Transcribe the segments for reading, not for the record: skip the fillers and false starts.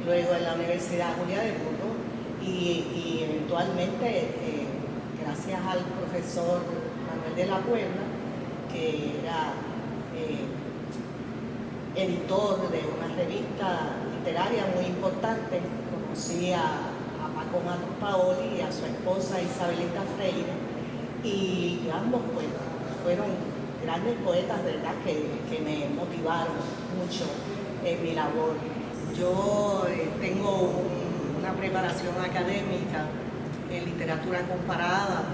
luego en la Universidad Julia de Burgos y eventualmente, gracias al profesor Manuel de la Puebla, que era editor de una revista literaria muy importante, conocí a Paco Matos Paoli y a su esposa Isabelita Freire, y ambos pues, fueron grandes poetas, ¿verdad?, que me motivaron mucho en mi labor. Yo tengo una preparación académica en literatura comparada,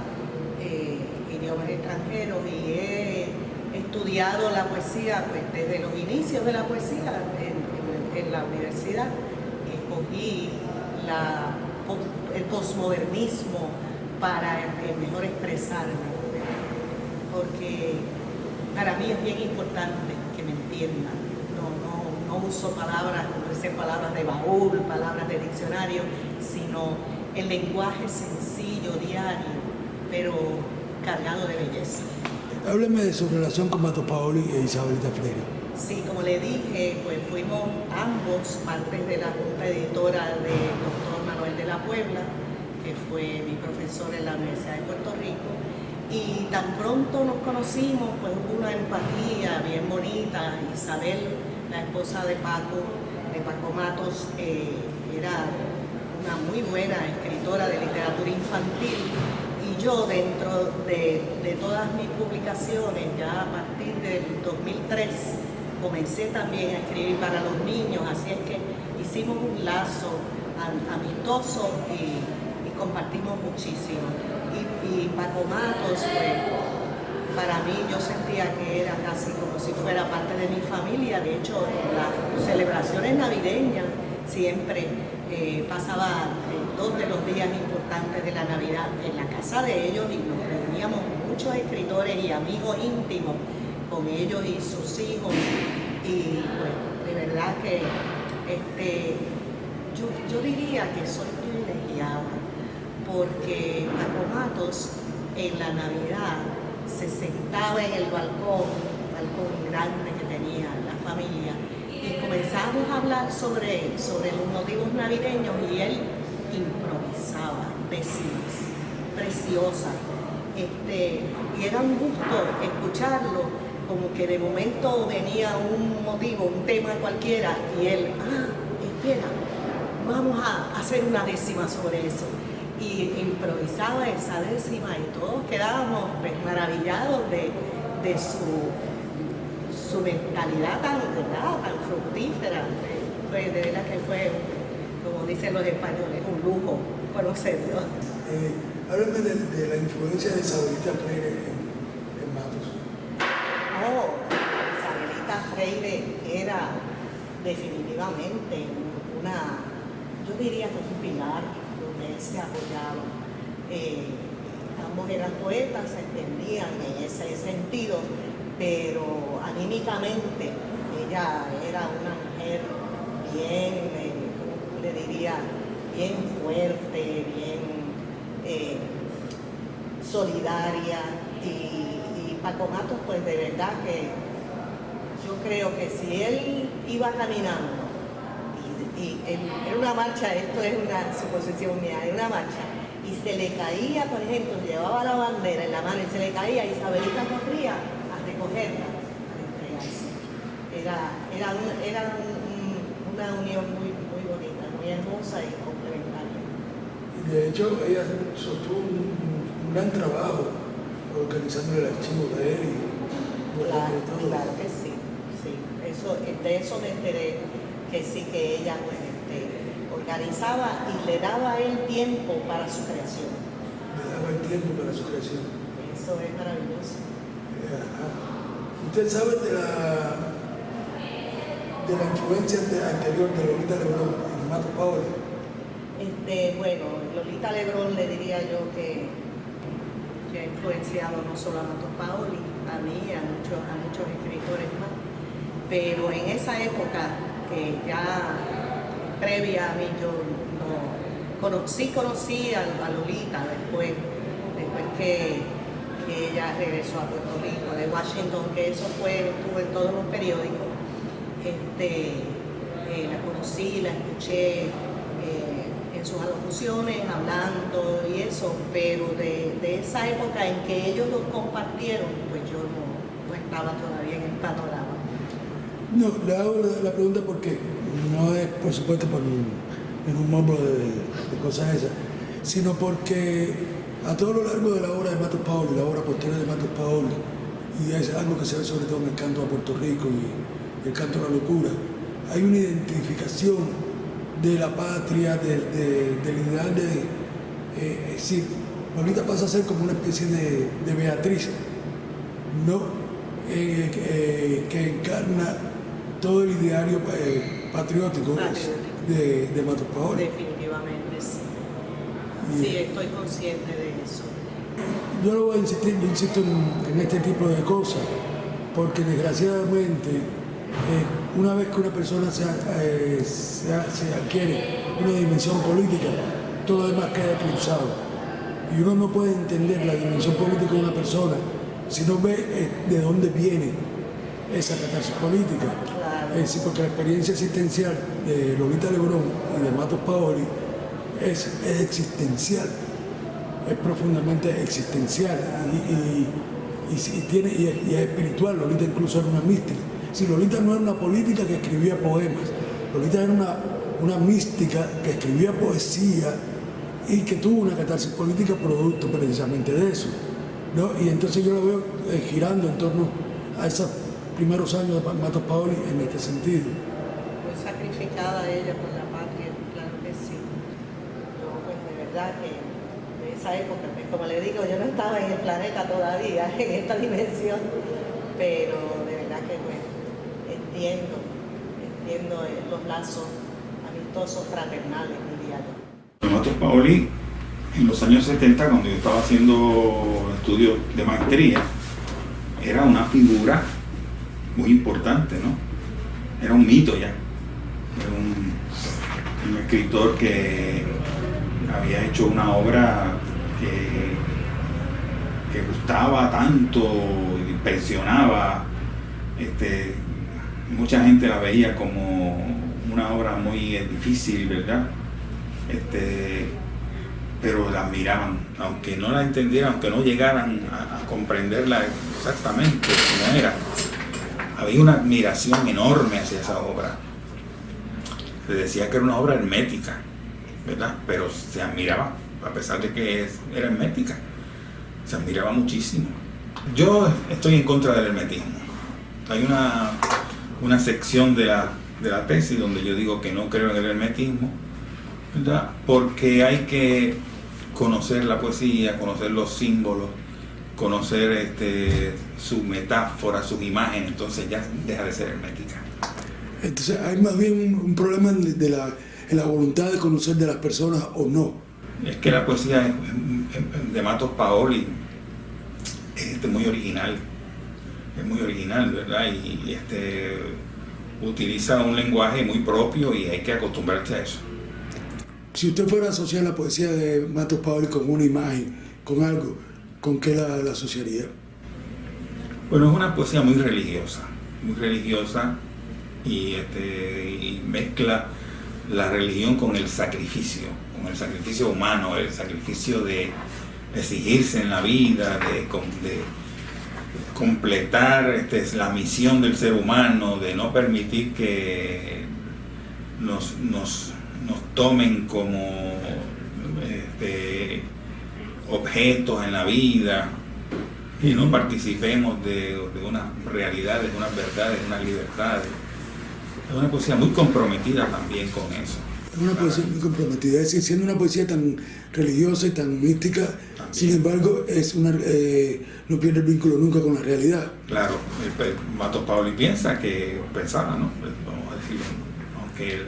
idiomas extranjeros, y he estudiado la poesía pues, desde los inicios de la poesía en la universidad, y escogí el posmodernismo para mejor expresarme, porque para mí es bien importante que me entiendan. No uso palabras, como dicen, palabras de baúl, palabras de diccionario, sino el lenguaje sencillo, diario, pero cargado de belleza. Hábleme de su relación con Matos Paoli e Isabelita Freire. Sí, como le dije, pues fuimos ambos parte de la junta editora del doctor Manuel de la Puebla, que fue mi profesor en la Universidad de Puerto Rico, y tan pronto nos conocimos, pues hubo una empatía bien bonita. Isabel, la esposa de Paco Matos, era una muy buena escritora de literatura infantil, y yo dentro de todas mis publicaciones, ya a partir del 2003, comencé también a escribir para los niños, así es que hicimos un lazo amistoso y compartimos muchísimo. Y Paco Matos, pues, para mí yo sentía que era casi como si fuera parte de mi familia. De hecho, en las celebraciones navideñas siempre pasaba 2 de los días importantes de la Navidad en la casa de ellos, y nos reuníamos muchos escritores y amigos íntimos con ellos y sus hijos, y pues de verdad que yo diría que soy privilegiada, porque Paco Matos en la Navidad se sentaba en el balcón grande que tenía la familia, y comenzamos a hablar sobre los motivos navideños, y él improvisaba décimas preciosas, y era un gusto escucharlo, como que de momento venía un motivo, un tema cualquiera, y él, espera, vamos a hacer una décima sobre eso, y improvisaba esa décima, y todos quedábamos pues, maravillados de su mentalidad tan fructífera. De verdad que fue, como dicen los españoles, un lujo conocerlo. Háblame de la influencia de Isabelita Freire en Matos. Isabelita Freire era definitivamente yo diría que un pilar donde se apoyaba. Ambos eran poetas, se entendían en ese sentido, pero anímicamente ella era una mujer bien, ¿cómo le diría?, bien fuerte, bien solidaria, y Paco Matos, pues de verdad que yo creo que si él iba caminando y en una marcha, esto es una suposición mía, en una marcha, y se le caía, por ejemplo, llevaba la bandera en la mano y se le caía, Isabelita corría a recogerla, a entregarse. Era una unión muy, muy bonita, muy hermosa y complementaria. Y de hecho, ella sostuvo un gran trabajo organizando el archivo de él. Claro que sí. De eso me enteré, que sí, que ella pues, organizaba y le daba a él tiempo para su creación. Le daba el tiempo para su creación. Eso es maravilloso. ¿Usted sabe de la influencia anterior de Lolita Lebrón en Matos Paoli? Bueno, Lolita Lebrón, le diría yo que ha influenciado no solo a Matos Paoli, a mí, a muchos escritores más, pero en esa época, que ya previa a mí, yo conocí a Lolita después que ella regresó a Puerto Rico, de Washington, que eso estuvo en todos los periódicos. la conocí, la escuché en sus alocuciones, hablando y eso, pero de esa época en que ellos lo compartieron, pues yo no estaba todavía en el panorama. No, le hago la pregunta porque no es, por supuesto, en un mombo de cosas esas, sino porque a todo lo largo de la obra de Matos Paoli, la obra posterior de Matos Paoli, y es algo que se ve sobre todo en el canto a Puerto Rico y el canto a la locura, hay una identificación de la patria, del ideal es decir, Lolita pasa a ser como una especie de Beatriz, ¿no? Que encarna todo el ideario patriótico de Matos Paoli. Definitivamente sí. Sí, estoy consciente de eso. Yo no voy a insistir, yo insisto en este tipo de cosas, porque desgraciadamente una vez que una persona se adquiere una dimensión política, todo lo demás queda eclipsado. Y uno no puede entender la dimensión política de una persona si no ve de dónde viene esa catarsis política. Claro. Es decir, porque la experiencia existencial de Lolita Lebrón y de Matos Paoli es existencial, es profundamente existencial y es espiritual. Lolita incluso era una mística. Si Lolita no era una política que escribía poemas, Lolita era una mística que escribía poesía y que tuvo una catarsis política producto precisamente de eso, ¿no? Y entonces yo la veo girando en torno a esos primeros años de Matos Paoli en este sentido. Muy sacrificada ella por la patria, claro que sí. Yo, pues de verdad que de esa época, pues, como le digo, yo no estaba en el planeta todavía, en esta dimensión, pero de verdad que pues, entiendo los lazos amistosos, fraternales, mundiales. Matos Paoli, en los años 70, cuando yo estaba haciendo estudios de maestría, era una figura muy importante, ¿no? Era un mito ya. Era un escritor que había hecho una obra que gustaba tanto, impresionaba. Mucha gente la veía como una obra muy difícil, ¿verdad? Pero la admiraban, aunque no la entendieran, aunque no llegaran a comprenderla exactamente como era. Había una admiración enorme hacia esa obra. Se decía que era una obra hermética, ¿verdad? Pero se admiraba, a pesar de que era hermética, se admiraba muchísimo. Yo estoy en contra del hermetismo. Hay una sección de la tesis donde yo digo que no creo en el hermetismo, ¿verdad? Porque hay que conocer la poesía, conocer los símbolos, conocer sus metáforas, sus imágenes, entonces ya deja de ser hermética. Entonces hay más bien un problema en la voluntad de conocer de las personas o no. Es que la poesía de Matos Paoli es muy original, ¿verdad? Y utiliza un lenguaje muy propio y hay que acostumbrarse a eso. Si usted fuera a asociar la poesía de Matos Paoli con una imagen, con algo, ¿con qué la asociaría? Bueno, es una poesía muy religiosa y mezcla la religión con el sacrificio humano, el sacrificio de exigirse en la vida, de completar la misión del ser humano, de no permitir que nos tomen como objetos en la vida, que no participemos de unas realidades, de unas verdades, de unas libertades. Es una poesía muy comprometida también con eso. Es una poesía muy comprometida, es decir, siendo una poesía tan religiosa y tan mística, también. Sin embargo, no pierde el vínculo nunca con la realidad. Claro, Matos Paoli pensaba, ¿no? Vamos a decirlo, aunque él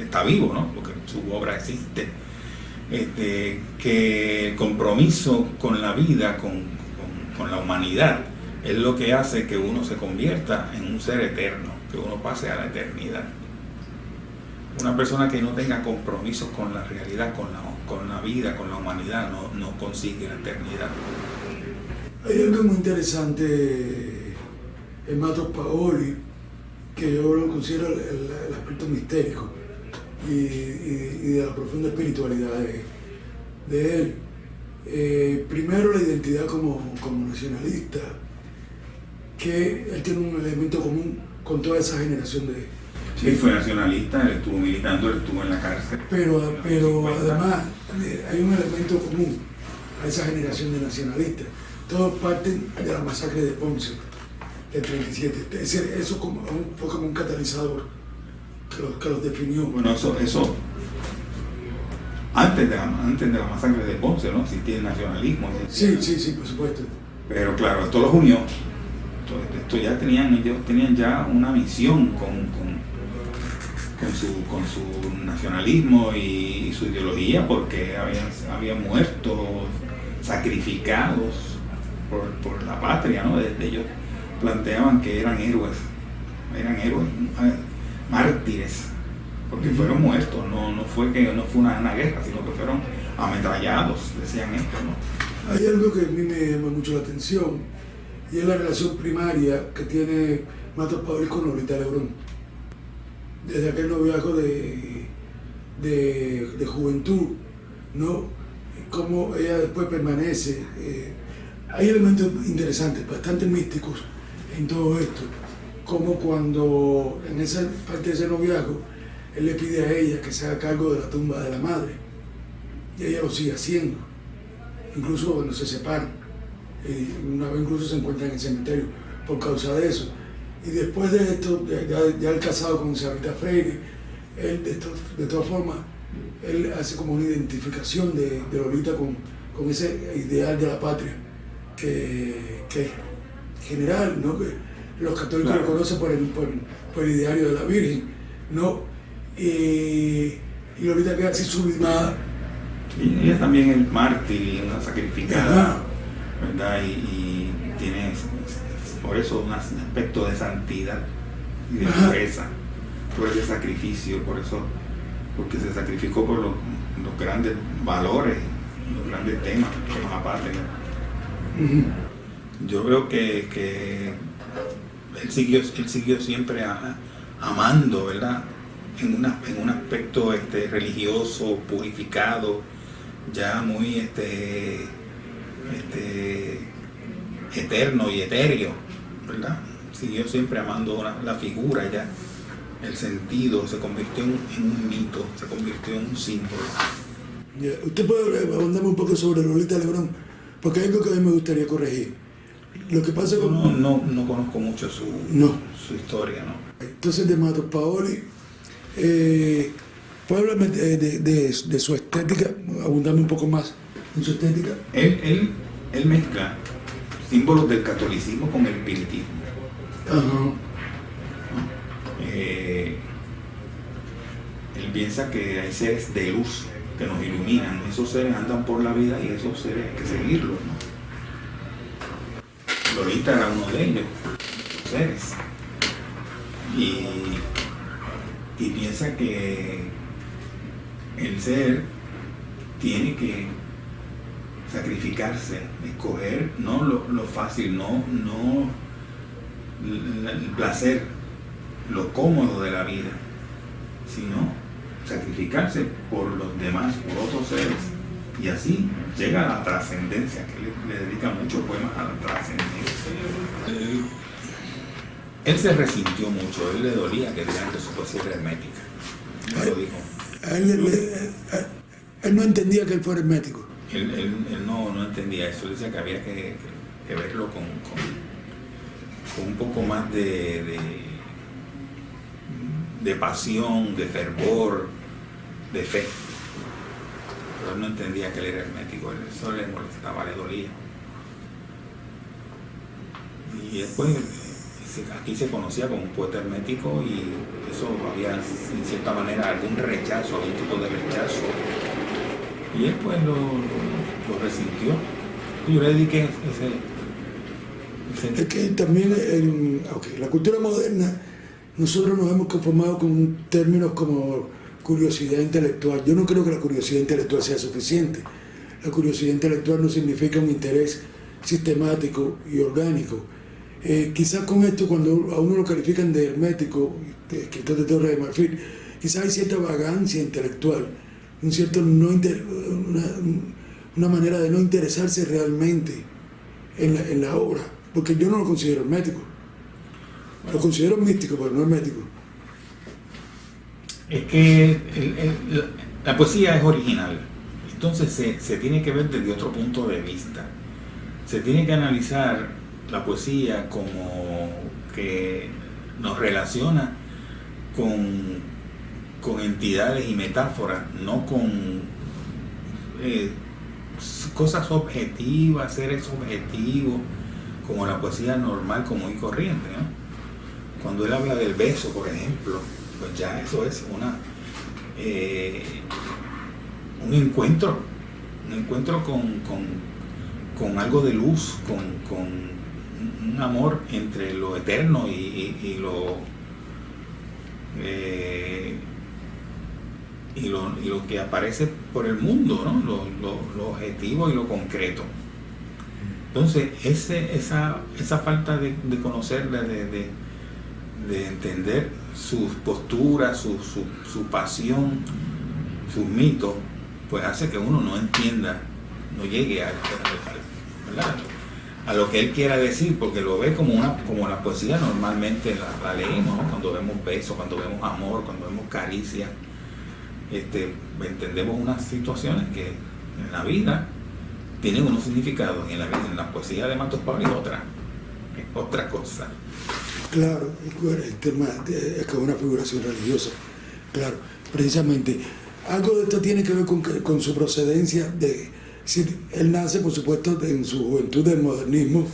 está vivo, ¿no? Porque su obra existe, que el compromiso con la vida, con la humanidad, es lo que hace que uno se convierta en un ser eterno, que uno pase a la eternidad. Una persona que no tenga compromisos con la realidad, con la vida, con la humanidad, no consigue la eternidad. Hay algo muy interesante en Matos Paoli, que yo lo considero el aspecto mistérico y de la profunda espiritualidad de él. Primero, la identidad como nacionalista, que él tiene un elemento común con toda esa generación de... Sí, fue nacionalista, él estuvo militando, él estuvo en la cárcel. Pero además hay un elemento común a esa generación de nacionalistas. Todos parten de la masacre de Ponce del 37. Eso fue como un catalizador que los definió. Bueno, eso antes de la masacre de Ponce, ¿no? Existía el nacionalismo. Sí, por supuesto. Pero claro, esto los unió. Ellos tenían ya una misión con su nacionalismo y su ideología, porque habían muerto sacrificados por la patria, ¿no? Ellos planteaban que eran héroes, mártires, porque fueron muertos, no fue una guerra, sino que fueron ametrallados, decían esto, ¿no? Hay algo que a mí me llama mucho la atención, y es la relación primaria que tiene Matos Paoli con Lolita Lebrón. Desde aquel noviazgo de juventud, ¿no? Cómo ella después permanece. Hay elementos interesantes, bastante místicos en todo esto, como cuando en esa parte de ese noviazgo él le pide a ella que se haga cargo de la tumba de la madre, y ella lo sigue haciendo, incluso cuando se separan, una vez incluso se encuentran en el cementerio por causa de eso. Y después de esto, ya el casado con Sarita Freire, él de todas formas, él hace como una identificación de Lolita con ese ideal de la patria, que es general, ¿no? Que los católicos lo conocen por el ideario de la Virgen, ¿no? Y Lolita queda así sublimada. Y ella también es mártir y una sacrificada, ¿verdad? Y tiene por eso un aspecto de santidad y de pureza, por ese sacrificio, porque se sacrificó por los grandes valores, los grandes temas como la patria. Yo creo que él siguió siempre amando, ¿verdad? En un aspecto religioso, purificado, ya muy eterno y etéreo, ¿verdad? Siguió siempre amando la figura, ya el sentido se convirtió en un mito, se convirtió en un símbolo. Usted puede abundarme un poco sobre Lolita Lebrón, porque hay algo que a mí me gustaría corregir. Lo que pasa con... No conozco mucho su historia, ¿no? Entonces, de Matos Paoli, ¿puede hablarme de su estética? Abundarme un poco más en su estética. Él mezcla símbolos del catolicismo con el espiritismo. Ajá. Él piensa que hay seres de luz que nos iluminan. Esos seres andan por la vida y esos seres hay que seguirlos, ¿no? Lolita era uno de ellos, esos seres. Y piensa que el ser tiene que sacrificarse, escoger no lo fácil, no el placer, lo cómodo de la vida, sino sacrificarse por los demás, por otros seres, y así llega a la trascendencia, que le dedica muchos poemas a la trascendencia. Él se resintió mucho, él le dolía que digan que su poesía era hermética. Él lo dijo. Él no entendía que él fuera hermético. Él no entendía eso, él decía que había que verlo con un poco más de pasión, de fervor, de fe. Pero él no entendía que él era hermético, eso le molestaba, le dolía. Y después aquí se conocía como un poeta hermético, y eso había en cierta manera algún rechazo, algún tipo de rechazo. Y él pues lo resintió. Y yo le dediqué ese... Es que también la cultura moderna, nosotros nos hemos conformado con términos como curiosidad intelectual. Yo no creo que la curiosidad intelectual sea suficiente. La curiosidad intelectual no significa un interés sistemático y orgánico. Quizás con esto, cuando a uno lo califican de hermético, de escritor de Torre de Marfil, quizás hay cierta vagancia intelectual, un cierto una manera de no interesarse realmente en la obra, porque yo no lo considero hermético. Lo considero místico, pero no hermético. Es que la poesía es original, entonces se tiene que ver desde otro punto de vista. Se tiene que analizar la poesía como que nos relaciona con entidades y metáforas, no con cosas objetivas, seres objetivos, como la poesía normal, común y corriente, ¿no? Cuando él habla del beso, por ejemplo, pues ya eso es un encuentro con algo de luz, con un amor entre lo eterno y lo que aparece por el mundo, ¿no? Lo objetivo y lo concreto. Entonces, esa falta de conocerla, de entender sus posturas, su pasión, sus mitos, pues hace que uno no entienda, no llegue ¿verdad?, a lo que él quiera decir, porque lo ve como la poesía normalmente la leemos, ¿no? Cuando vemos besos, cuando vemos amor, cuando vemos caricia, entendemos unas situaciones que en la vida tienen unos significados, y en la poesía de Matos Paoli es otra cosa. Claro, el tema es que es una figuración religiosa, claro, precisamente. Algo de esto tiene que ver con su procedencia. Él nace, por supuesto, en su juventud del modernismo,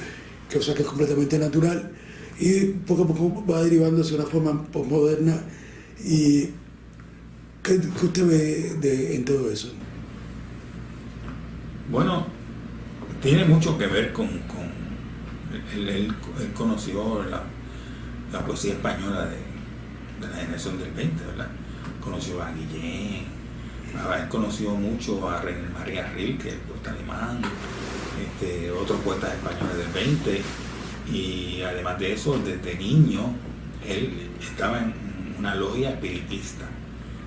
que es completamente natural, y poco a poco va derivando hacia una forma posmoderna. ¿Y qué usted ve en todo eso? Bueno, tiene mucho que ver con él conoció la poesía española de la generación del 20, ¿verdad? Conoció a Guillén, él conoció mucho a René María Rilke, el poeta alemán, otros poetas españoles del 20, y además de eso, desde niño, él estaba en una logia espiritista.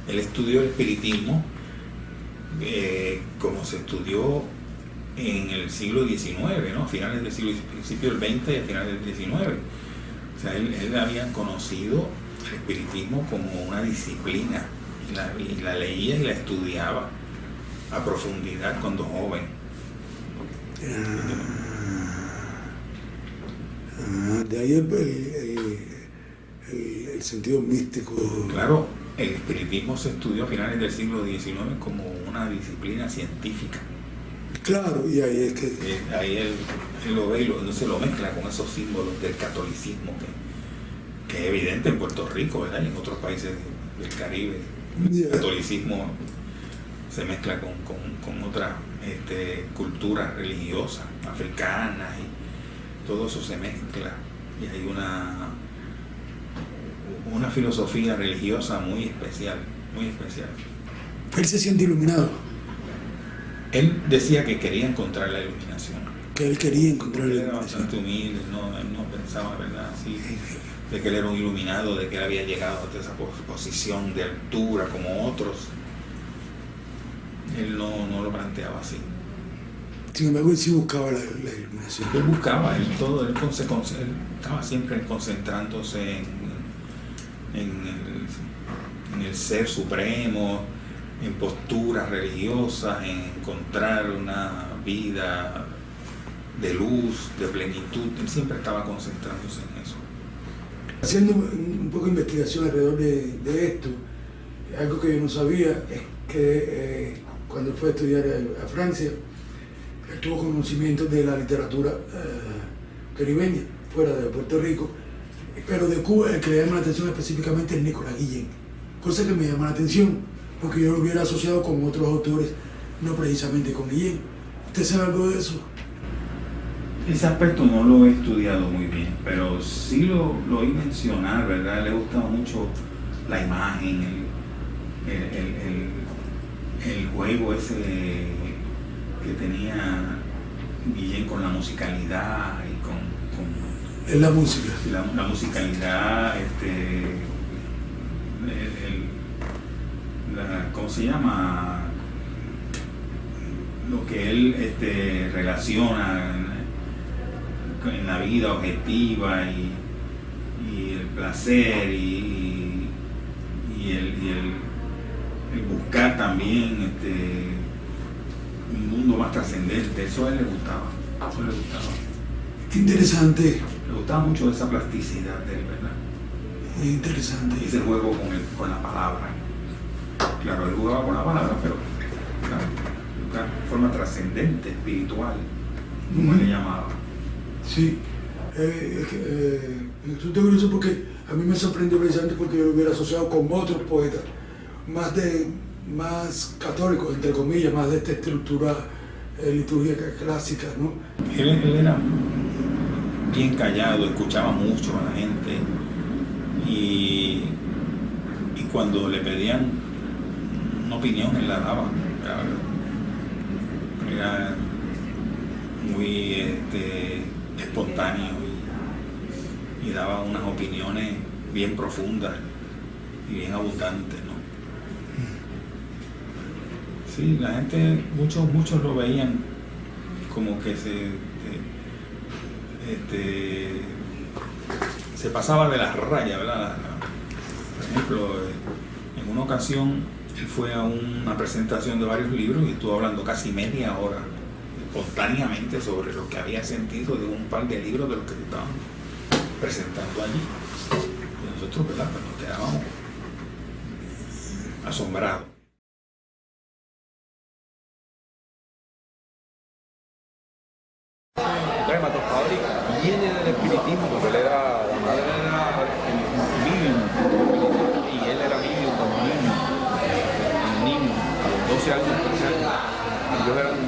Él estudió el espiritismo como se estudió en el siglo XIX, ¿no? A finales del siglo, principio del XX y a finales del XIX. O sea, él había conocido el espiritismo como una disciplina, y la leía y la estudiaba a profundidad cuando joven. De ahí el sentido místico. Claro, el espiritismo se estudió a finales del siglo XIX como una disciplina científica. Claro, y ahí es que... ahí él lo ve y no se lo mezcla con esos símbolos del catolicismo que es evidente en Puerto Rico, ¿verdad? Y en otros países del Caribe. El catolicismo se mezcla con otras culturas religiosas, africanas, y todo eso se mezcla. Y hay una filosofía religiosa muy especial, muy especial. Él se siente iluminado. Él decía que quería encontrar la iluminación. Que él quería encontrar la Él era iluminación. bastante humilde, él no pensaba, ¿verdad?, así, de que él era un iluminado, de que él había llegado hasta esa posición de altura como otros. Él no lo planteaba así. Sin embargo, él sí buscaba la iluminación. Él buscaba, él estaba siempre concentrándose en el ser supremo, en posturas religiosas, en encontrar una vida de luz, de plenitud. Él siempre estaba concentrándose en eso. Haciendo un poco de investigación alrededor de esto, algo que yo no sabía es que cuando fue a estudiar a Francia, él tuvo conocimiento de la literatura caribeña, fuera de Puerto Rico, pero de Cuba el que le llama la atención específicamente es Nicolás Guillén, cosa que me llama la atención, porque yo lo hubiera asociado con otros autores, no precisamente con Guillén. ¿Usted sabe algo de eso? Ese aspecto no lo he estudiado muy bien, pero sí lo oí mencionar, ¿verdad? Le gustaba mucho la imagen, el juego ese que tenía Guillén con la musicalidad y En la música. La musicalidad, ¿cómo se llama? Lo que él relaciona en la vida objetiva y el placer y el buscar también un mundo más trascendente. Eso a él le gustaba. Qué interesante. Le gustaba mucho esa plasticidad de él, ¿verdad? Interesante. Y ese juego con la palabra. Claro, él jugaba con la palabra, pero de una forma trascendente, espiritual, como él le llamaba. Sí. Resulta curioso porque a mí me sorprendió precisamente porque yo lo hubiera asociado con otros poetas más católicos, entre comillas, más de esta estructura litúrgica clásica, ¿no? Él era bien callado, escuchaba mucho a la gente y cuando le pedían una opinión él la daba. Era muy espontáneo y daba unas opiniones bien profundas y bien abundantes, ¿no? Sí, la gente, muchos lo veían como que se pasaba de las rayas, ¿verdad? Por ejemplo, en una ocasión él fue a una presentación de varios libros y estuvo hablando casi media hora espontáneamente sobre lo que había sentido de un par de libros de los que se estaban presentando allí. Y nosotros, ¿verdad? Pues nos quedábamos asombrados. Matos Fabri viene del espiritismo, porque la madre era medium, y él era medium como niño, a los 12 años, 13 años. Ellos eran,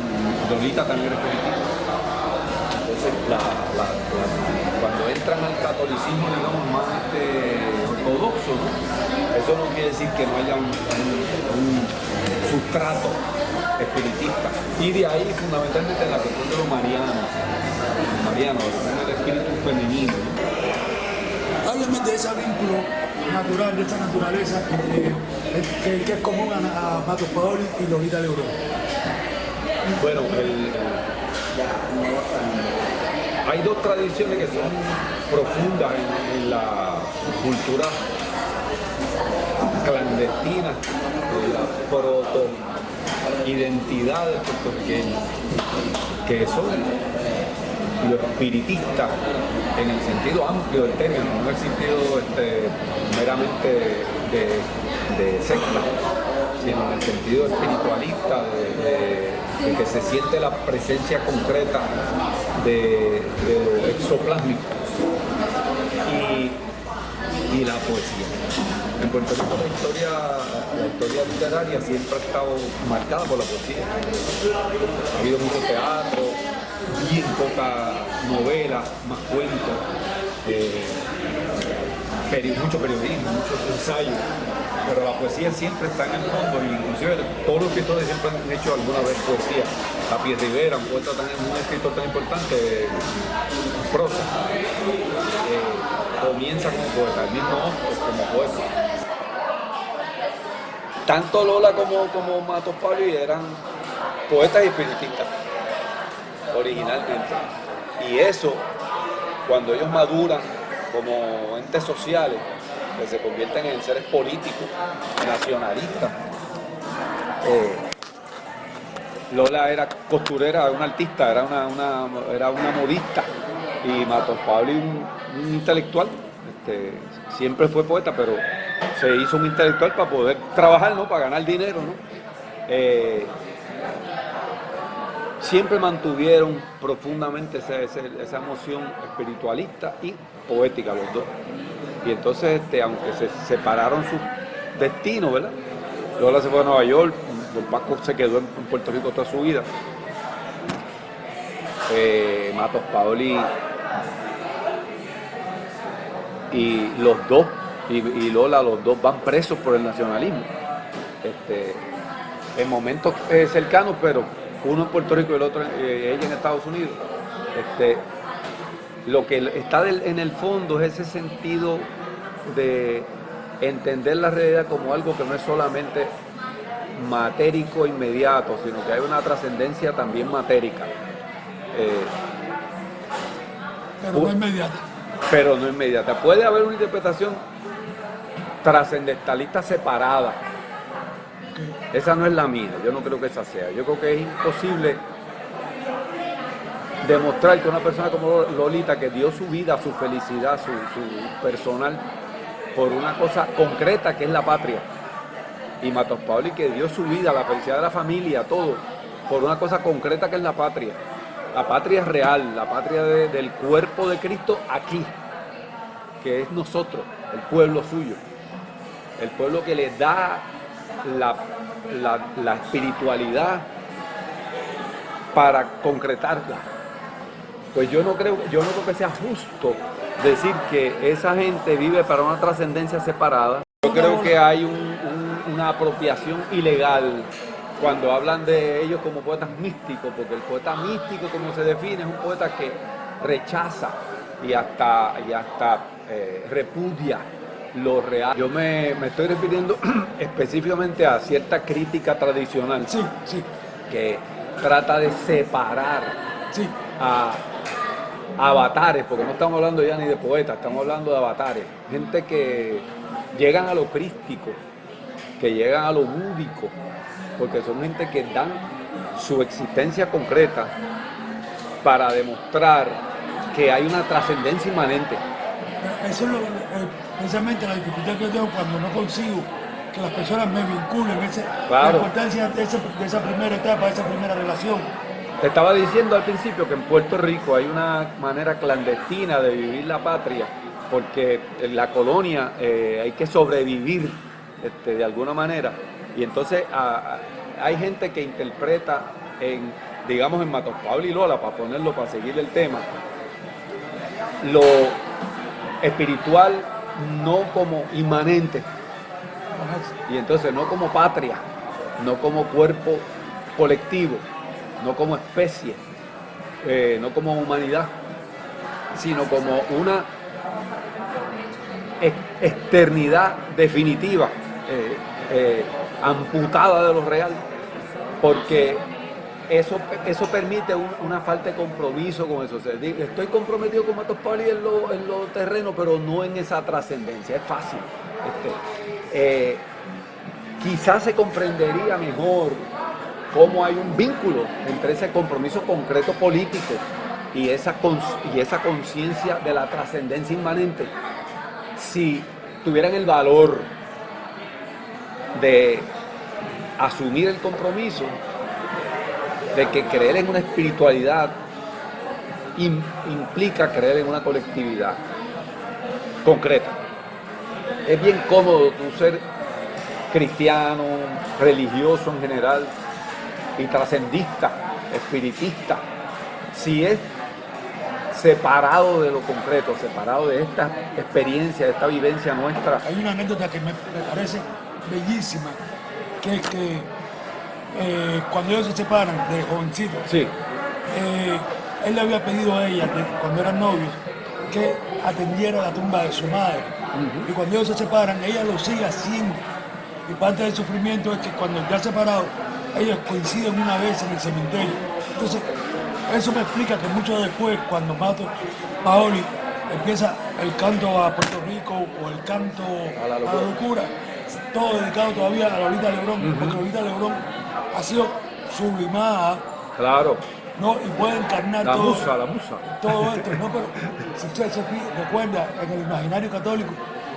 Lolita también era espiritista. Entonces, cuando entran al catolicismo, digamos, más ortodoxo, ¿no? Eso no quiere decir que no haya un sustrato espiritista. Y de ahí, fundamentalmente, en la cuestión de los marianos, el espíritu femenino, ¿no? Háblame de ese vínculo natural, de esta naturaleza que es común a Matos Paoli y Lolita Lebrón. Bueno, hay dos tradiciones que son profundas en la cultura clandestina, de la proto-identidad del puertorriqueño, que son los espiritistas en el sentido amplio del término, no en el sentido meramente de secta, sino en el sentido espiritualista, de que se siente la presencia concreta de lo exoplásmico y la poesía. En Puerto Rico la historia literaria siempre ha estado marcada por la poesía. Ha habido mucho teatro, bien poca novela, más cuentos, mucho periodismo, muchos ensayos, pero la poesía siempre está en el fondo, y inclusive todos los escritores siempre han hecho alguna vez poesía. Tapie Rivera, un escritor tan importante, prosa, comienza como poeta, el mismo Hostos como poeta. Tanto Lola como Matos Paoli eran poetas y espiritistas, originalmente. Y eso, cuando ellos maduran como entes sociales, que se convierten en seres políticos, nacionalistas. Lola era costurera, era una artista, era una modista, y Matos Paoli un intelectual. Siempre fue poeta, pero se hizo un intelectual para poder trabajar, ¿no? Para ganar dinero, ¿no? Siempre mantuvieron profundamente esa emoción espiritualista y poética, los dos. Y entonces, aunque se separaron sus destinos, ¿verdad? Lola se fue a Nueva York, Don Paco se quedó en Puerto Rico toda su vida. Matos Paoli y los dos, y Lola, los dos van presos por el nacionalismo. En momentos cercanos, pero uno en Puerto Rico y el otro ella en Estados Unidos. lo que está en el fondo es ese sentido de entender la realidad como algo que no es solamente matérico inmediato, sino que hay una trascendencia también matérica. Pero no inmediata. Pero no inmediata. Puede haber una interpretación trascendentalista separada. Esa no es la mía, yo no creo que esa sea. Yo creo que es imposible demostrar que una persona como Lolita, que dio su vida, su felicidad, su personal, por una cosa concreta que es la patria, y Matos Paoli, que dio su vida, la felicidad de la familia, todo, por una cosa concreta que es la patria. La patria es real, la patria del cuerpo de Cristo aquí, que es nosotros, el pueblo suyo, el pueblo que le da la espiritualidad para concretarla. Pues yo no creo que sea justo decir que esa gente vive para una trascendencia separada. Yo creo que hay una apropiación ilegal cuando hablan de ellos como poetas místicos, porque el poeta místico, como se define, es un poeta que rechaza y hasta repudia lo real. Yo me estoy refiriendo específicamente a cierta crítica tradicional, Sí, sí, que trata de separar sí. a avatares, porque no estamos hablando ya ni de poetas, estamos hablando de avatares, gente que llegan a lo crístico, que llegan a lo búdico, porque son gente que dan su existencia concreta para demostrar que hay una trascendencia inmanente. Eso es precisamente la dificultad que yo tengo cuando no consigo que las personas me vinculen, la Claro. importancia de esa primera etapa, de esa primera relación. Te estaba diciendo al principio que en Puerto Rico hay una manera clandestina de vivir la patria, porque en la colonia hay que sobrevivir de alguna manera, y entonces hay gente que interpreta digamos en Matos Paoli y Lola, para seguir el tema, lo espiritual no como inmanente, y entonces no como patria, no como cuerpo colectivo, no como especie, no como humanidad, sino como una externidad definitiva, amputada de lo real, porque eso permite una falta de compromiso con eso. O sea, estoy comprometido con Matos Paoli en lo terreno, pero no en esa trascendencia. Es fácil. Quizás se comprendería mejor cómo hay un vínculo entre ese compromiso concreto político y esa conciencia de la trascendencia inmanente, si tuvieran el valor de asumir el compromiso de que creer en una espiritualidad implica creer en una colectividad concreta. Es bien cómodo tú ser cristiano, religioso en general, y trascendista, espiritista, si es separado de lo concreto, separado de esta experiencia, de esta vivencia nuestra. Hay una anécdota que me parece bellísima, que es que cuando ellos se separan de jovencito, Sí, él le había pedido a ella, cuando eran novios, que atendiera la tumba de su madre. Y cuando ellos se separan, ella lo sigue haciendo. Y parte del sufrimiento es que cuando ya separados, ellos coinciden una vez en el cementerio. Entonces, eso me explica que mucho después, cuando Matos Paoli empieza el canto a Puerto Rico o el canto a la locura, todo dedicado todavía a Lolita Lebrón, porque Lolita Lebrón ha sido sublimada, claro, ¿no? Y puede encarnar la todo, musa. todo esto, ¿no? Pero si usted se recuerda, en el imaginario católico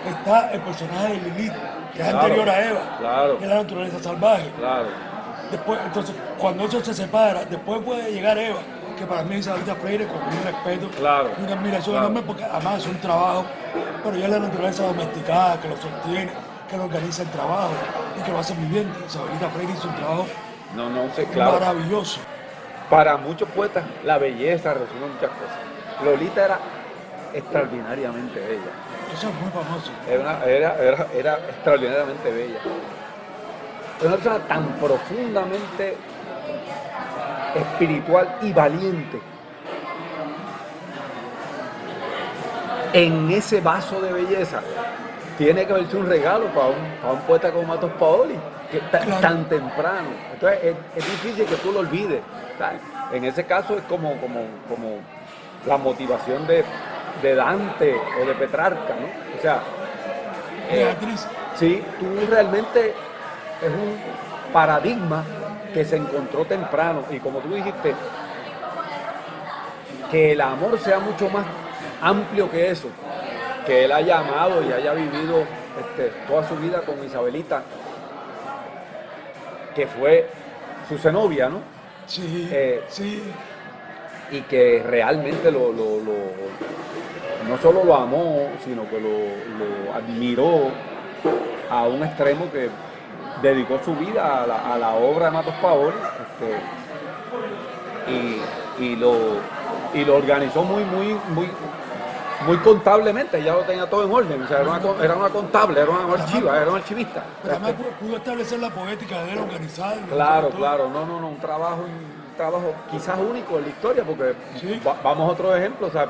está el personaje de Lilith, que es Claro, anterior a Eva, claro. que es la naturaleza salvaje. Claro, Después, entonces, cuando eso se separa, después puede llegar Eva, que para mí Isabelita Freire, con un respeto Claro, y una admiración claro. enorme, porque además es un trabajo, pero ya es la naturaleza domesticada que lo sostiene, que lo organiza el trabajo y que lo hace viviente. Isabelita Freire hizo un trabajo no sé, claro. maravilloso. Para muchos poetas, la belleza resume muchas cosas. Lolita era extraordinariamente bella. Eso es muy famoso. Era extraordinariamente bella. Es una persona tan profundamente espiritual y valiente en ese vaso de belleza tiene que verse un regalo para un poeta como Matos Paoli, que tan temprano. Entonces es difícil que tú lo olvides, ¿sabes? En ese caso es como la motivación de Dante o de Petrarca, ¿no? O sea, Beatriz. sí, tú realmente es un paradigma que se encontró temprano, y como tú dijiste, que el amor sea mucho más amplio que eso, que él haya amado y haya vivido toda su vida con Isabelita, que fue su cenobia, ¿no? Sí, sí. Y que realmente no solo lo amó, sino que lo admiró a un extremo que dedicó su vida a la obra de Matos Paoli, y lo organizó muy contablemente. Ya lo tenía todo en orden. O sea, era una contable, era una archivista. Pero además pudo establecer la poética de él, organizarlo. Claro, no, un trabajo quizás único en la historia, porque sí. Vamos a otro ejemplo, o sea,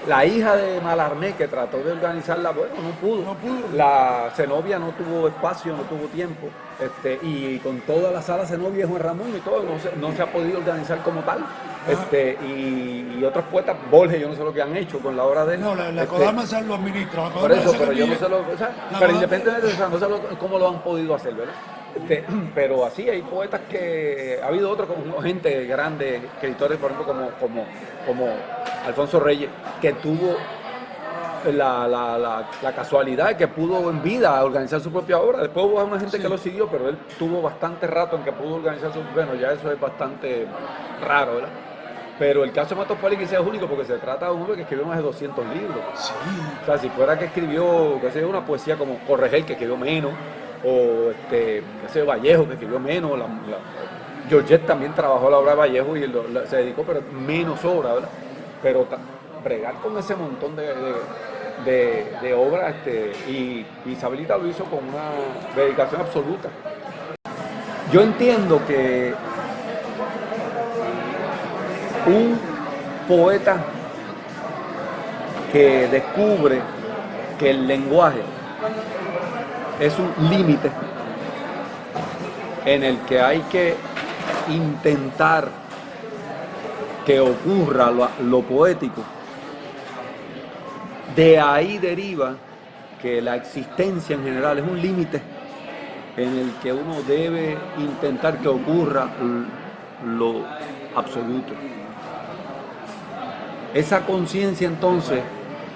la hija de Malarmé, que trató de organizarla, bueno, no pudo. La cenobia no tuvo espacio, no tuvo tiempo, y con toda la sala cenobia de Juan Ramón y todo, no se ha podido organizar como tal. Y otros poetas, Borges, yo no sé lo que han hecho con la obra de él. No, la Kodama se lo administra. Por eso, pero yo no sé pero independientemente de eso, no sé cómo lo han podido hacer, ¿verdad? Pero así hay poetas que ha habido otros, como gente grande, escritores, por ejemplo, como Alfonso Reyes, que tuvo la casualidad de que pudo en vida organizar su propia obra. Después hubo una gente que lo siguió, pero él tuvo bastante rato en que pudo organizar su... Bueno, ya eso es bastante raro, ¿verdad? Pero el caso de Matos Paoli quizás es único porque se trata de un hombre que escribió más de 200 libros. Sí. O sea, si fuera que escribió, qué sé yo, una poesía como Corregel, que escribió menos, o qué sé yo, Vallejo, que escribió menos, Georgette también trabajó la obra de Vallejo y se dedicó, pero menos obra, ¿verdad? Pero bregar con ese montón de obras, y Isabelita lo hizo con una dedicación absoluta. Yo entiendo que un poeta que descubre que el lenguaje es un límite en el que hay que intentar que ocurra lo poético, de ahí deriva que la existencia en general es un límite en el que uno debe intentar que ocurra lo absoluto. Esa conciencia entonces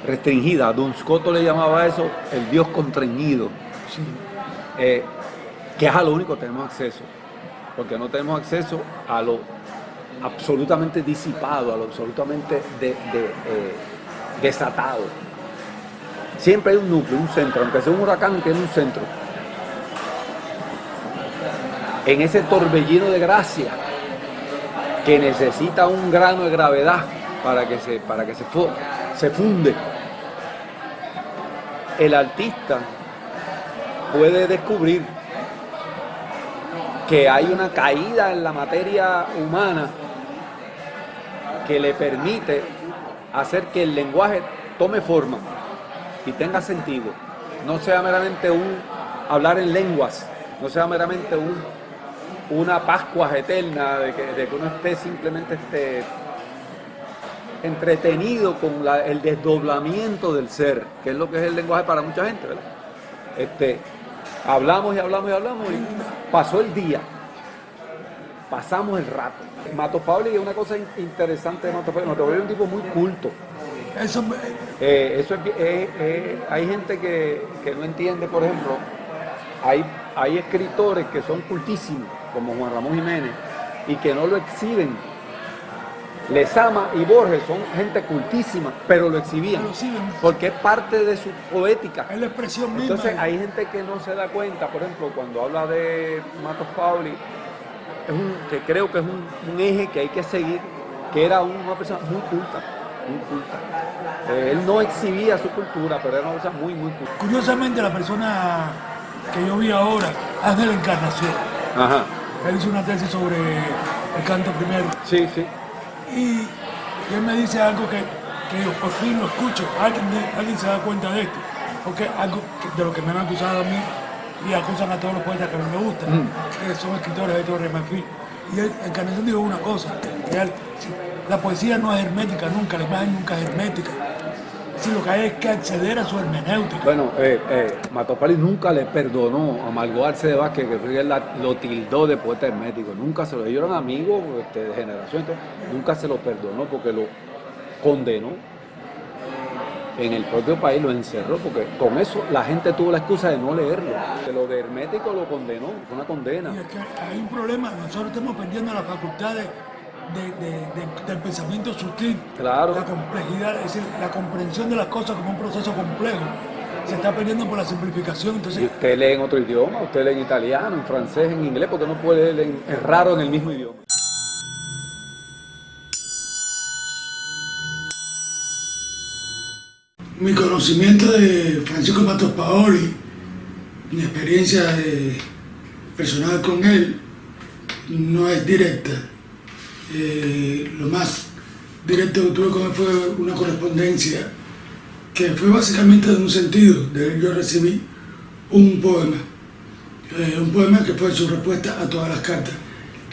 restringida, Duns Scoto le llamaba eso el Dios contrañido, Sí. que es a lo único que tenemos acceso, porque no tenemos acceso a lo absolutamente disipado, a lo absolutamente desatado. Siempre hay un núcleo, un centro, aunque sea un huracán, tiene un centro. En ese torbellino de gracia que necesita un grano de gravedad para que se funde, el artista puede descubrir que hay una caída en la materia humana que le permite hacer que el lenguaje tome forma y tenga sentido. No sea meramente un hablar en lenguas, no sea meramente una Pascua eterna de que uno esté simplemente entretenido con el desdoblamiento del ser, que es lo que es el lenguaje para mucha gente, ¿verdad? Hablamos y pasó el día, pasamos el rato. Matos Paoli es una cosa interesante de Matos Paoli. Matos Paoli es un tipo muy culto. Hay gente que no entiende, por ejemplo, hay escritores que son cultísimos, como Juan Ramón Jiménez, y que no lo exhiben. Lezama y Borges son gente cultísima, pero lo exhibían, porque es parte de su poética. Es la expresión misma. Entonces hay gente que no se da cuenta, por ejemplo, cuando habla de Matos Paoli, que creo que es un eje que hay que seguir, que era una persona muy culta. Él no exhibía su cultura, pero era una persona muy culta. Curiosamente, la persona que yo vi ahora, Ángel Encarnación, Ajá. él hizo una tesis sobre el canto primero. Sí. Y él me dice algo que que digo, por fin lo escucho, alguien se da cuenta de esto, porque algo de lo que me han acusado a mí y acusan a todos los poetas que a mí me gustan, que son escritores de Torre Marfil. Y Encarnación dijo una cosa, que en real, la poesía no es hermética nunca, la imagen nunca es hermética. Si lo que hay es que acceder a su hermenéutica. Bueno, Matopali nunca le perdonó a Margot Arce de Vázquez, que fue lo tildó de poeta hermético. Nunca se lo, ellos eran amigos de generación, entonces, nunca se lo perdonó porque lo condenó. En el propio país lo encerró, porque con eso la gente tuvo la excusa de no leerlo. De lo de hermético lo condenó, fue una condena. Y es que hay un problema, nosotros estamos perdiendo la facultad del pensamiento sutil, Claro. la complejidad, es decir, la comprensión de las cosas como un proceso complejo. Se está perdiendo por la simplificación, Y entonces usted lee en otro idioma, usted lee en italiano, en francés, en inglés, porque no puede leer es raro en el mismo idioma. mi conocimiento de Francisco Matos Paoli, mi experiencia personal con él, no es directa. Lo más directo que tuve con él fue una correspondencia que fue básicamente de un sentido. De él yo recibí un poema que fue su respuesta a todas las cartas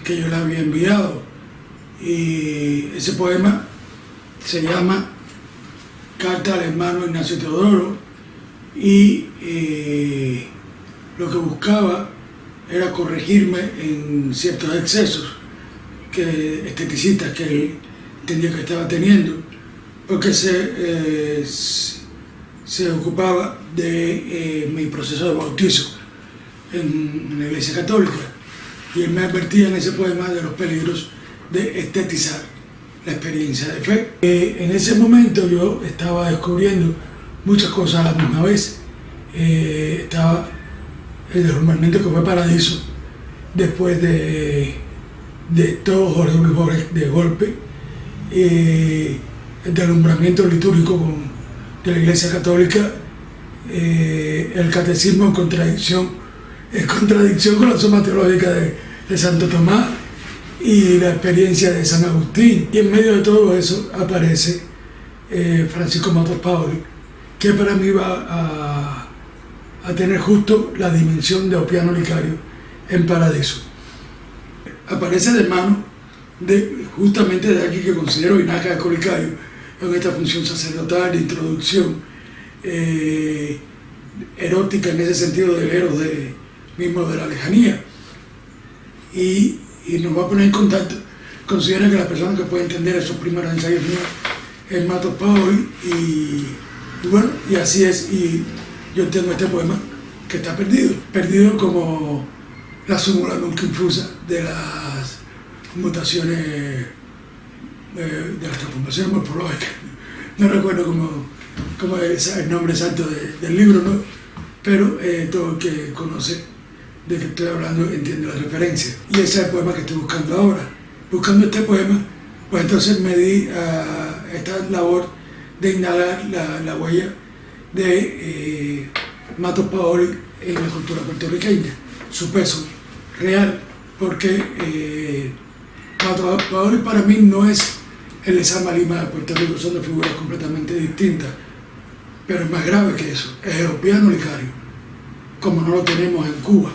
que yo le había enviado. Y ese poema se llama Carta al hermano Ignacio Teodoro, y lo que buscaba era corregirme en ciertos excesos esteticistas que él entendía que estaba teniendo, porque se ocupaba de mi proceso de bautizo en la Iglesia Católica, y él me advertía en ese poema de los peligros de estetizar la experiencia de fe. En ese momento yo estaba descubriendo muchas cosas a la misma vez. Estaba el derrumbamiento que fue Paradiso, después de todo Jorge Luis Borges de golpe, el deslumbramiento litúrgico de la Iglesia Católica, el catecismo en contradicción con la suma teológica de Santo Tomás, y la experiencia de San Agustín. Y en medio de todo eso aparece Francisco Matos Paoli, que para mí va a tener justo la dimensión de Oppiano Licario en Paradiso. Aparece de mano justamente de aquí que considero Inaca de Colicario, en esta función sacerdotal de introducción, erótica en ese sentido del eros mismo de la lejanía. Y nos va a poner en contacto. Considera que la persona que puede entender esos primeros ensayos míos es Matos Paoli, y bueno, y así es. Y yo entiendo este poema que está perdido como la súmula nunca infusa de las mutaciones, de las transformaciones morfológicas. No recuerdo cómo es el nombre exacto del libro, ¿no? Pero todo el que conoce de que estoy hablando entiende la referencia. Y ese es el poema que estoy buscando ahora. Buscando este poema, pues entonces me di a esta labor de indagar la huella de Matos Paoli en la cultura puertorriqueña, su peso real, porque Matos Paoli para mí no es el Lezama Lima de Puerto Rico, son dos figuras completamente distintas, pero es más grave que eso, es el Oppiano Licario, como no lo tenemos en Cuba.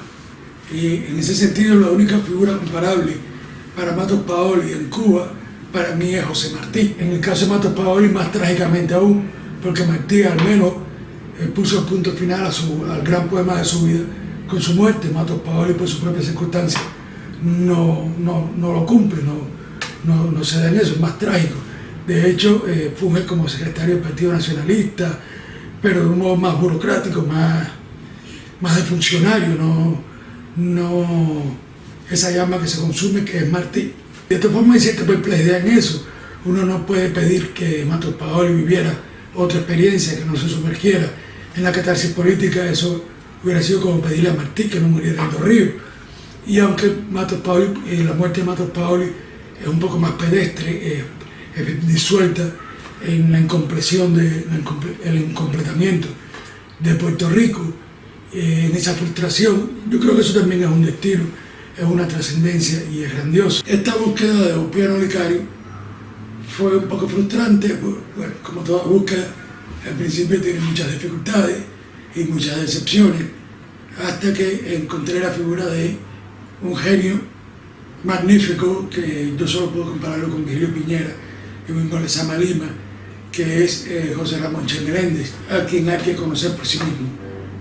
Y en ese sentido la única figura comparable para Matos Paoli en Cuba para mí es José Martí. En el caso de Matos Paoli más trágicamente aún, porque Martí al menos puso el punto final al gran poema de su vida con su muerte. Matos Paoli por sus propias circunstancias no lo cumple, no se da en eso, es más trágico. De hecho funge como secretario del Partido Nacionalista, pero de un modo más burocrático, más de funcionario, no esa llama que se consume, que es Martí. De esta forma hay cierta perplejidad en eso. Uno no puede pedir que Matos Paoli viviera otra experiencia, que no se sumergiera en la catarsis política. Eso hubiera sido como pedirle a Martí que no muriera en Dos Ríos. Y aunque Matos Paoli, la muerte de Matos Paoli es un poco más pedestre, es disuelta en la incompresión, el incompletamiento de Puerto Rico, en esa frustración, yo creo que eso también es un destino, es una trascendencia y es grandioso. Esta búsqueda de Oppiano Licario fue un poco frustrante, bueno, como toda búsqueda, al principio tiene muchas dificultades y muchas decepciones, hasta que encontré la figura de un genio magnífico, que yo solo puedo compararlo con Virgilio Piñera y mismo Lezama Lima, que es José Ramón Che Meléndez, a quien hay que conocer por sí mismo.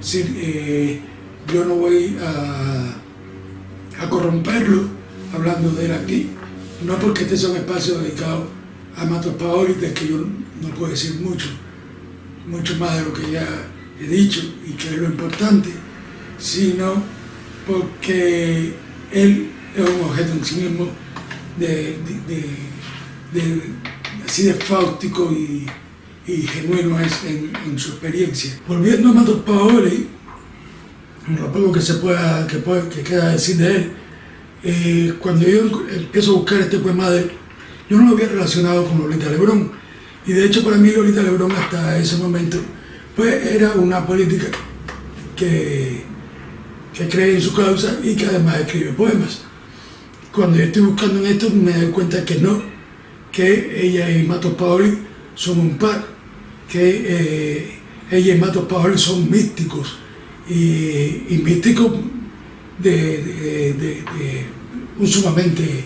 Es decir, yo no voy a corromperlo hablando de él aquí, no porque este sea un espacio dedicado a Matos Paoli, del que yo no puedo decir mucho más de lo que ya he dicho y que es lo importante, sino porque él es un objeto en sí mismo así de fáustico y genuino es en su experiencia. Volviendo a Matos Paoli, lo poco que queda decir de él, cuando yo empiezo a buscar este poema de él, yo no lo había relacionado con Lolita Lebrón, y de hecho para mí Lolita Lebrón hasta ese momento pues era una política que cree en su causa y que además escribe poemas. Cuando yo estoy buscando en esto me doy cuenta que no, que ella y Matos Paoli son un par, que ella y Matos Paoli son místicos y místicos de un sumamente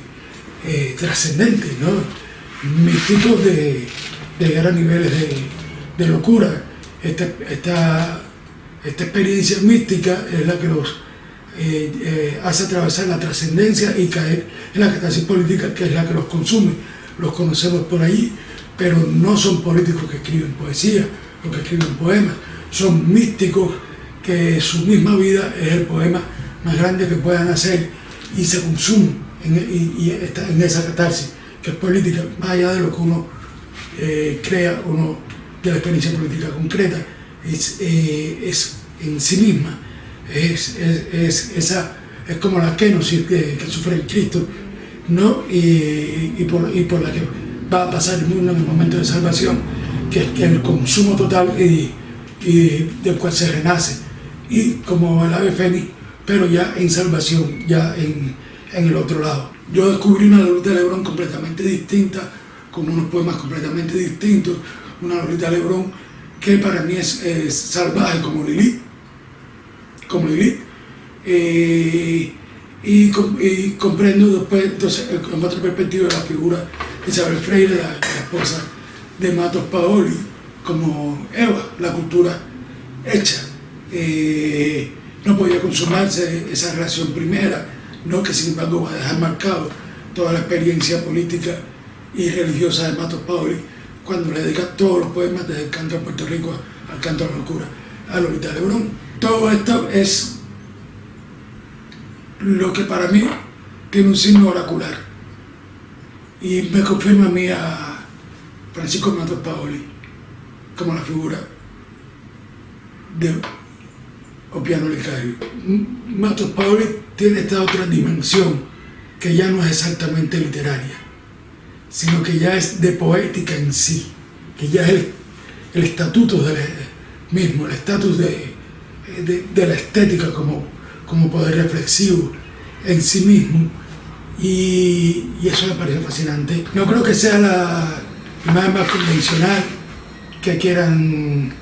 trascendente, ¿no? Místicos de llegar a niveles de locura. Esta experiencia mística es la que los hace atravesar la trascendencia y caer en la catarsis política, que es la que los consume. Los conocemos por ahí, pero no son políticos que escriben poesía o que escriben poemas, son místicos que su misma vida es el poema más grande que puedan hacer y se consumen y está en esa catarsis que es política, más allá de lo que uno crea uno de la experiencia política concreta, es en sí misma, es como la kenosis que sufre el Cristo, ¿no? y por la que va a pasar el mundo en el momento de salvación, que es el consumo total y del cual se renace, y como el ave fénix, pero ya en salvación, ya en el otro lado. Yo descubrí una Lolita Lebrón completamente distinta, con unos poemas completamente distintos, una Lolita Lebrón que para mí es salvaje como Lilith, y comprendo después, entonces, en otra perspectiva, la figura de Isabel Freire, la esposa de Matos Paoli, como Eva, la cultura hecha. No podía consumarse esa relación primera, ¿no? Que sin embargo va a dejar marcado toda la experiencia política y religiosa de Matos Paoli cuando le dedica todos los poemas desde el canto a Puerto Rico al canto a la locura a Lolita Lebrón. Todo esto es lo que para mí tiene un signo oracular y me confirma a mí a Francisco Matos Paoli como la figura de Opiano Licario. Matos Paoli tiene esta otra dimensión que ya no es exactamente literaria, sino que ya es de poética en sí, que ya es el estatuto mismo, el estatus de la estética como poder reflexivo en sí mismo, y eso me parece fascinante. No creo que sea la imagen más convencional que quieran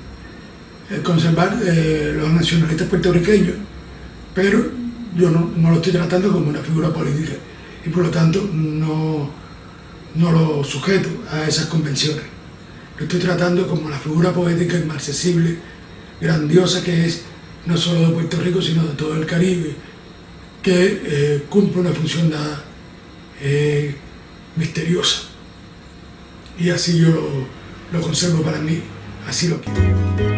conservar los nacionalistas puertorriqueños, pero yo no lo estoy tratando como una figura política y por lo tanto no lo sujeto a esas convenciones. Lo estoy tratando como la figura poética inmarcesible, grandiosa que es no solo de Puerto Rico sino de todo el Caribe, que cumple una función dada misteriosa, y así yo lo conservo para mí, así lo quiero.